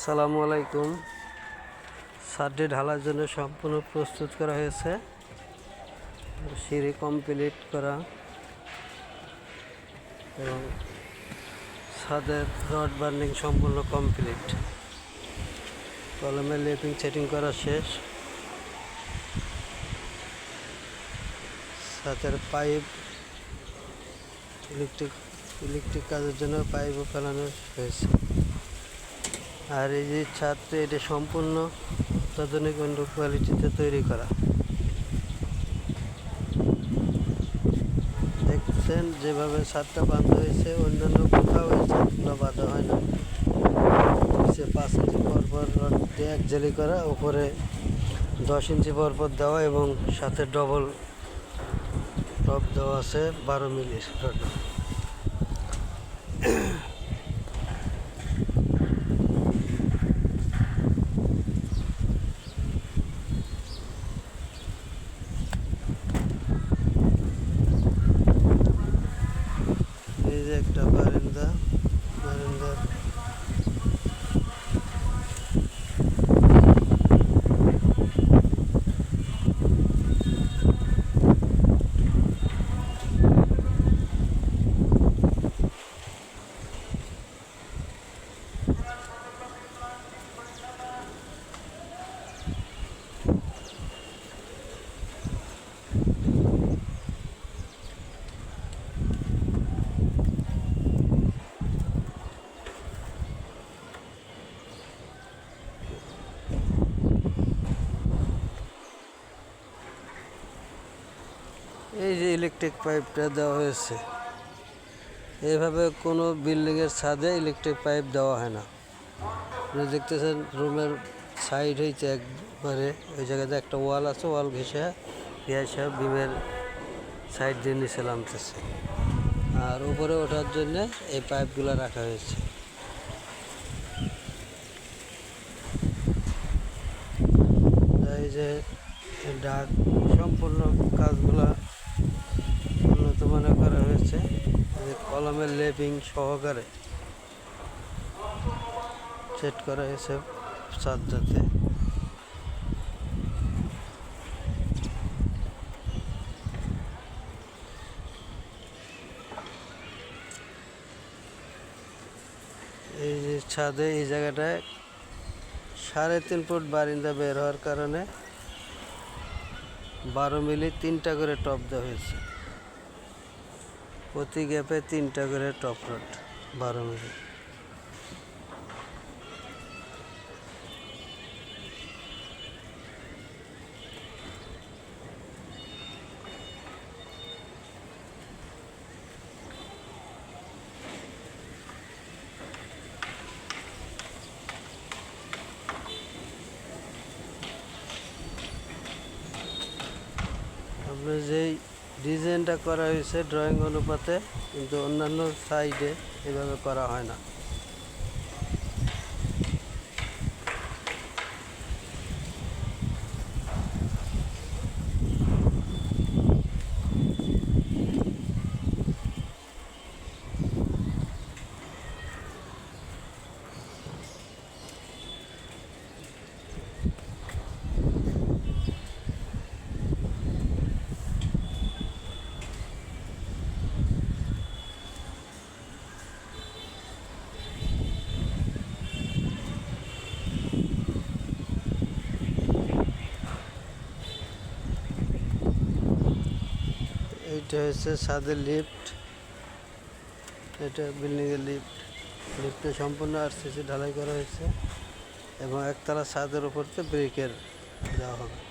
আসসালামু আলাইকুম। ছাদটি ঢালার জন্য সম্পূর্ণ প্রস্তুত করা হয়েছে। সিঁড়ি কমপ্লিট করা এবং ছাদের রড বার্নিং সম্পূর্ণ কমপ্লিট। কলমে লেপিং সেটিং করা শেষ। ছাদের পাইপ ইলেকট্রিক কাজের জন্য পাইপও ফেলানো হয়েছে। আর এই যে ছাদটি, এটা সম্পূর্ণ অত্যাধুনিক কোয়ালিটিতে তৈরি করা। দেখছেন যেভাবে ছাদটা বাঁধা হয়েছে, অন্যান্য কোথাও এই ছাদগুলো বাঁধা হয় না। 5 ইঞ্চি পরপর রড দিয়ে এক জালি করা, উপরে 10 ইঞ্চি পরপর দেওয়া এবং সাথে ডবল টপ দেওয়া আছে 12 মিলির রড। এই যে একটা বারান্দার এই যে ইলেকট্রিক পাইপটা দেওয়া হয়েছে। এইভাবে কোনো বিল্ডিংয়ের ছাদে ইলেকট্রিক পাইপ দেওয়া হয় না। আপনি দেখতেছেন রুমের সাইড হয়েছে একবারে, ওই জায়গাতে একটা ওয়াল আছে, ওয়াল ঘেঁষে বিমের সাইড দিয়ে নিচে নামতেছে। আর উপরে ওঠার জন্য এই পাইপগুলো রাখা হয়েছে। এই যে ডাক সম্পূর্ণ কাজগুলা উন্নত মানের করা হয়েছে। কলমের লেপিং সহকারে সেট করা হয়েছে ছাদটাতে। এই যে ছাদে এই জায়গাটায় 3.5 ফুট বারিন্দা বের হওয়ার কারণে 12 মিলি 3টা করে টপ দেওয়া হয়েছে। প্রতি গ্যাপে 3টা করে টপ রড 12 মিলি। আপনার যেই ডিজাইনটা করা হয়েছে ড্রয়িং অনুপাতে, কিন্তু অন্যান্য সাইডে এভাবে করা হয় না। এইটা হচ্ছে ছাদের লিফট, এটা বিল্ডিংয়ের লিফটে সম্পূর্ণ আরসিসি ঢালাই করা হয়েছে এবং একতলা ছাদের উপরতে ব্রিকের দেওয়া হবে।